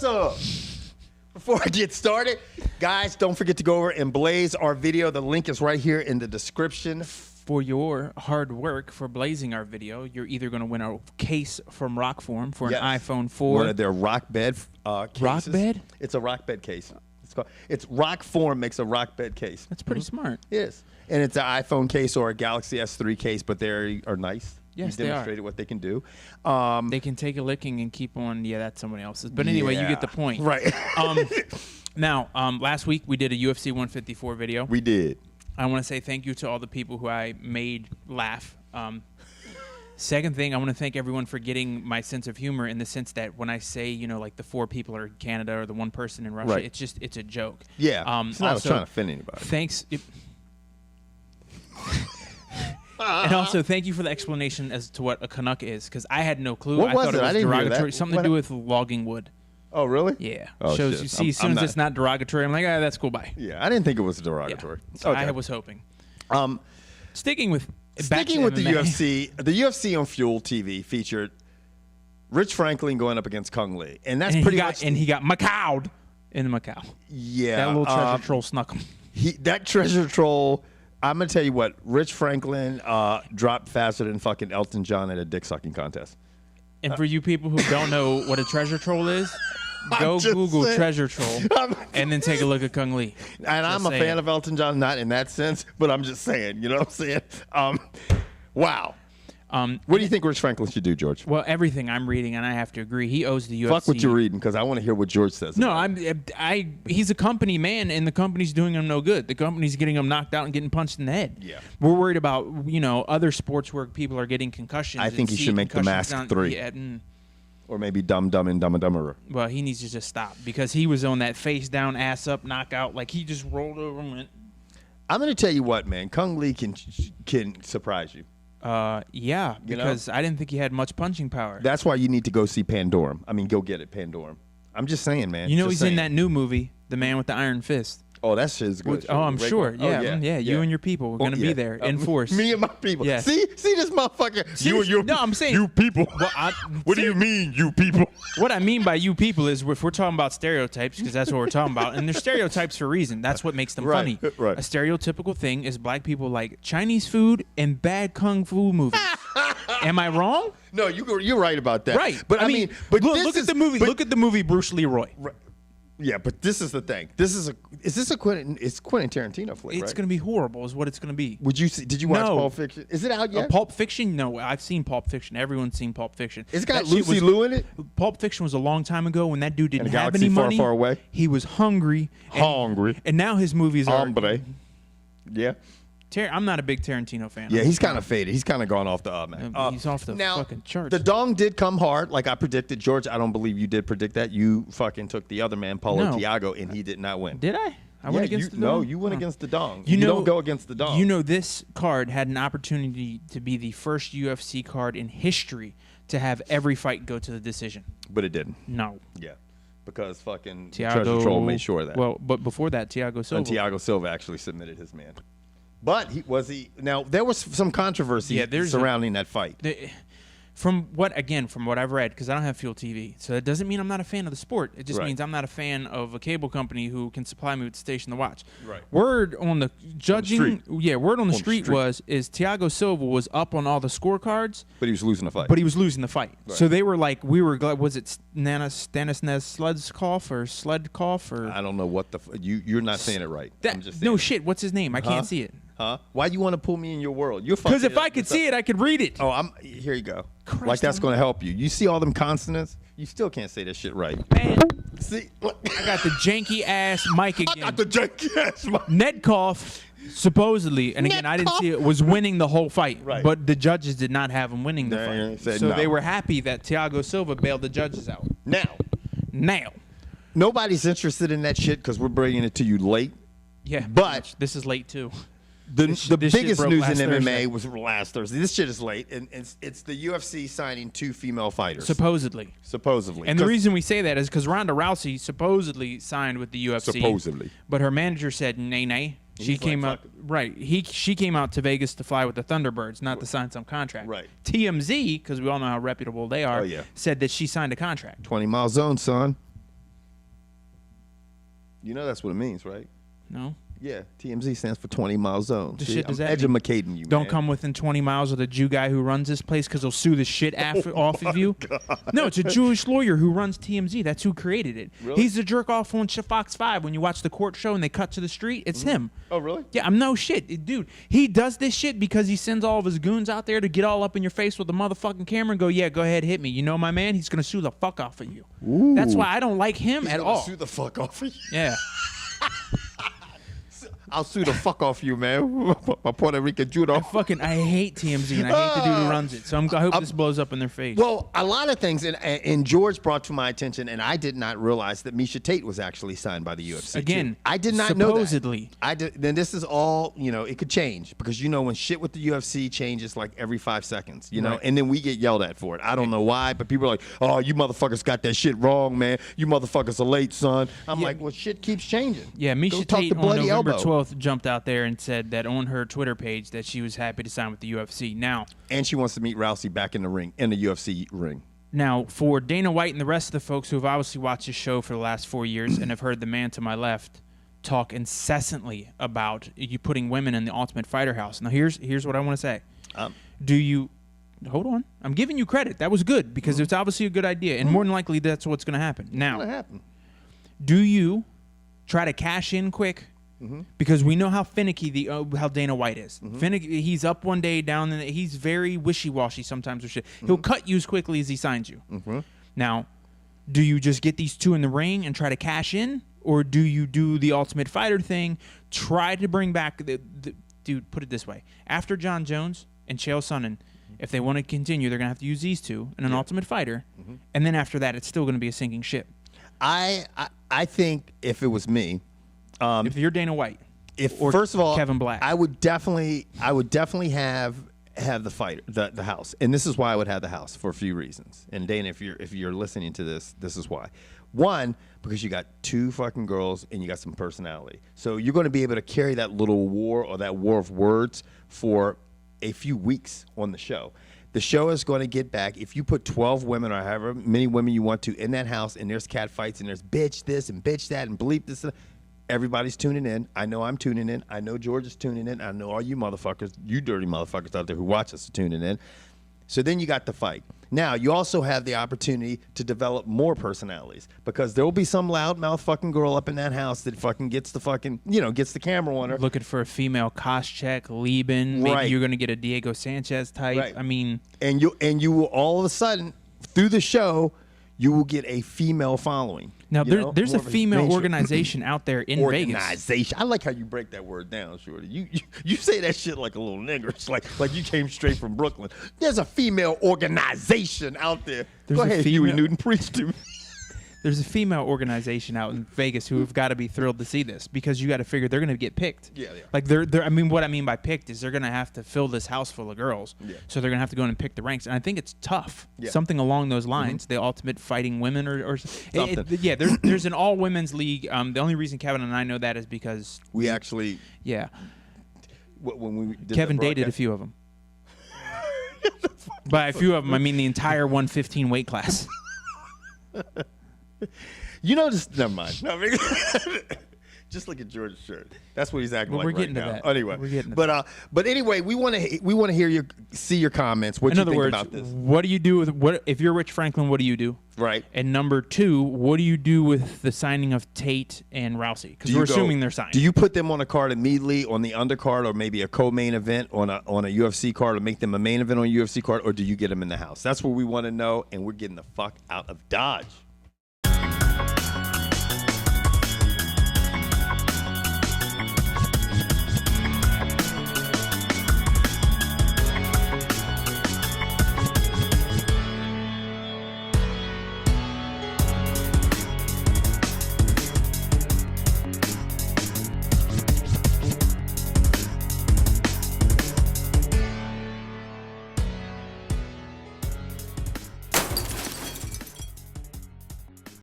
what's up? Before I get started, guys, don't forget to go over and blaze our video. The link is right here in the description. For your hard work for blazing our video, you're either going to win a case from Rockform for an iPhone 4. One of their rock bed cases. Rock bed? It's a rock bed case. It's Rockform makes a rock bed case. That's pretty smart. It is. And it's an iPhone case or a Galaxy S3 case, but they are nice. Yes, you demonstrated what they can do. They can take a licking and keep on. Yeah, that's someone else's. But anyway, you get the point. Right. Now, last week we did a UFC 154 video. We did. I want to say thank you to all the people who I made laugh. Second thing, I want to thank everyone for getting my sense of humor in the sense that when I say, like the 4 people are in Canada or the 1 person in Russia, it's a joke. Yeah. It's not trying to offend anybody. Thanks. And also, thank you for the explanation as to what a Canuck is, because I had no clue. What was thought it? it was I didn't hear derogatory. that. Something to do with logging wood. Oh, really? Yeah. Oh, Shows shit. you see, as soon as it's not derogatory, I'm like, that's cool, bye. Yeah, I didn't think it was derogatory. Yeah. So I was hoping. Sticking with the UFC, the UFC on Fuel TV featured Rich Franklin going up against Cung Lee, and that's pretty much. And he got Macau'd in Macau. Yeah, that little treasure troll snuck him. That treasure troll. I'm gonna tell you what, Rich Franklin dropped faster than fucking Elton John at a dick sucking contest. And for you people who don't know what a treasure troll is, go Google treasure troll and then take a look at Cung Lee. And I'm a fan of Elton John, not in that sense, but I'm just saying, you know what I'm saying? Wow. What do you think Rich Franklin should do, George? Well, everything I'm reading, and I have to agree, he owes the UFC. Fuck what you're reading, because I want to hear what George says. No, he's a company man, and the company's doing him no good. The company's getting him knocked out and getting punched in the head. Yeah. We're worried about, other sports where people are getting concussions. I think he should make The Mask 3. Yeah, or maybe Dumb and Dumb and Dumberer. Well, he needs to just stop, because he was on that face down, ass up knockout. Like, he just rolled over and went. I'm going to tell you what, man. Cung Lee can surprise you. Yeah, because I didn't think he had much punching power. That's why you need to go see Pandorum. I mean, go get it, Pandorum. I'm just saying, man. He's in that new movie, The Man with the Iron Fist. Oh, that shit's good. Oh, I'm sure. Yeah, you and your people. We're going to be there in force. Me and my people. Yeah. See this motherfucker. I'm saying. You people. Well, what do you mean, you people? What I mean by you people is if we're talking about stereotypes, because that's what we're talking about, and they're stereotypes for a reason. That's what makes them funny. Right. A stereotypical thing is black people like Chinese food and bad kung fu movies. Am I wrong? No, you're right about that. Right. But I mean, look at the movie. Look at the movie Bruce Leroy. Right. Yeah, but this is the thing. Is this a Quentin Tarantino flick? It's going to be horrible, is what it's going to be. Did you watch Pulp Fiction? Is it out yet? Pulp Fiction? No, I've seen Pulp Fiction. Everyone's seen Pulp Fiction. It's got Lucy Liu in it. Pulp Fiction was a long time ago when that dude didn't have any far, money. Far away. He was hungry. And now his movies are. Hombre. Yeah. I'm not a big Tarantino fan. Yeah, he's kind of faded. He's kind of gone off the man. He's off the fucking charts. The dong did come hard, like I predicted. George, I don't believe you did predict that. You fucking took the other man, Paulo Thiago, and he did not win. Did I? I went against the dong? No, you went against the dong. You don't go against the dong. This card had an opportunity to be the first UFC card in history to have every fight go to the decision. But it didn't. No. Yeah. Because fucking Treasure Troll made sure of that. Well, but before that, Thiago Silva. And Thiago Silva actually submitted his man. But now there was some controversy surrounding that fight. From what I've read, because I don't have Fuel TV, so that doesn't mean I'm not a fan of the sport. It just means I'm not a fan of a cable company who can supply me with the station to watch. Right. Word on the judging, word on the street is Thiago Silva was up on all the scorecards, but he was losing the fight. Right. So they were like, we were glad. Was it Stanislas Sledkov or I don't know what you're not saying it right. I'm just saying no shit. What's his name? I can't see it. Huh? Why do you want to pull me in your world? Because if I could see it, I could read it. Oh, here you go. Like that's going to help you. You see all them consonants? You still can't say that shit right. Man, see, I got the janky ass mic again. I got the janky ass mic. Nedkoff, supposedly, and again, I didn't see it, was winning the whole fight. Right. But the judges did not have him winning the fight. So they were happy that Thiago Silva bailed the judges out. Now. Nobody's interested in that shit because we're bringing it to you late. Yeah. But this is late too. The biggest news in MMA was last Thursday. This shit is late, and it's the UFC signing 2 female fighters. Supposedly. And the reason we say that is because Ronda Rousey supposedly signed with the UFC. Supposedly. But her manager said, nay. She came out She came out to Vegas to fly with the Thunderbirds, not to sign some contract. Right. TMZ, because we all know how reputable they are, said that she signed a contract. 20-mile zone, son. You know that's what it means, right? No. Yeah, TMZ stands for 20 Mile Zone. The See, shit I'm does that educating you, Don't man. come within 20 miles of the Jew guy who runs this place because he'll sue the shit off of you. God. No, it's a Jewish lawyer who runs TMZ. That's who created it. Really? He's the jerk off on Fox 5 when you watch the court show and they cut to the street. It's him. Oh, really? Yeah, I'm no shit. Dude, he does this shit because he sends all of his goons out there to get all up in your face with the motherfucking camera and go, yeah, go ahead, hit me. You know my man? He's going to sue the fuck off of you. Ooh. That's why I don't like him He's at gonna all. Sue the fuck off of you. Yeah. I'll sue the fuck off you, man. My Puerto Rican judo. I hate TMZ and I hate the dude who runs it. So I hope this blows up in their face. Well, a lot of things, and George brought to my attention, and I did not realize that Miesha Tate was actually signed by the UFC. Again, too. I did not know that. supposedly. I did. Then this is all, it could change because when shit with the UFC changes like every 5 seconds, Right. and then we get yelled at for it. I don't know why, but people are like, "Oh, you motherfuckers got that shit wrong, man. You motherfuckers are late, son." I'm like, "Well, shit keeps changing." Yeah, Go Miesha talk Tate to on Bloody November Elbow. 12th jumped out there and said that on her Twitter page that she was happy to sign with the UFC. And she wants to meet Rousey back in the ring, in the UFC ring. Now, for Dana White and the rest of the folks who have obviously watched this show for the last 4 years and have heard the man to my left talk incessantly about you putting women in the Ultimate Fighter house. Now, here's what I want to say. Do you... Hold on. I'm giving you credit. That was good because it's obviously a good idea, and more than likely that's what's going to happen. Now, What's gonna happen? do you try to cash in quick? Because we know how finicky how Dana White is. Finicky, he's up one day, down, and he's very wishy-washy sometimes with shit. He'll cut you as quickly as he signs you. Now, do you just get these two in the ring and try to cash in, or do you do the Ultimate Fighter thing, try to bring back dude, put it this way. After John Jones and Chael Sonnen, if they want to continue, they're going to have to use these two in an Ultimate Fighter, and then after that, it's still going to be a sinking ship. I think if it was me, If you're Dana White, or first of all, Kevin Black, I would definitely have the fighter, the house, and this is why I would have the house for a few reasons. And Dana, if you're listening to this, this is why. One, because you got two fucking girls and you got some personality, so you're going to be able to carry that little war or that war of words for a few weeks on the show. The show is going to get back. If you put 12 women or however many women you want to in that house, and there's cat fights and there's bitch this and bitch that and bleep this. Everybody's tuning in. I know I'm tuning in. I know George is tuning in. I know all you motherfuckers, you dirty motherfuckers out there who watch us are tuning in. So then you got the fight. Now, you also have the opportunity to develop more personalities because there will be some loudmouth fucking girl up in that house that fucking gets the fucking, gets the camera on her. looking for a female Koscheck, Lieben. Maybe Right. you're going to get a Diego Sanchez type. Right. I mean, And you will all of a sudden, through the show, you will get a female following. now there's a more of female mainstream- organization out there in Vegas. Organization. I like how you break that word down, Shorty. You say that shit like a little nigger. It's like you came straight from Brooklyn. There's a female organization out there. There's Go a ahead, female- Huey Newton, preach to me. There's a female organization out in Vegas who have got to be thrilled to see this because you got to figure they're going to get picked. Yeah. Like they're. I mean, what I mean by picked is they're going to have to fill this house full of girls. Yeah. So they're going to have to go in and pick the ranks, and I think it's tough. Yeah. Something along those lines. The Ultimate Fighting Women or Something. yeah. There's an all women's league. The only reason Kevin and I know that is because We actually, yeah, when we did Kevin the dated a broadcast- few of them. By a few of them, I mean the entire 115 weight class. Just never mind. No, I mean, just look at George's shirt. That's what he's acting Well, like we're getting right to now. that. Anyway, We're getting to but anyway, we want to hear see your comments. What In you other think words, about this? what do you do with if you're Rich Franklin? What do you do? Right. And number two, what do you do with the signing of Tate and Rousey? Because Do we're you go- assuming they're signed. Do you put them on a card immediately on the undercard, or maybe a co-main event on a UFC card, or make them a main event on a UFC card, or do you get them in the house? That's what we want to know, and we're getting the fuck out of Dodge.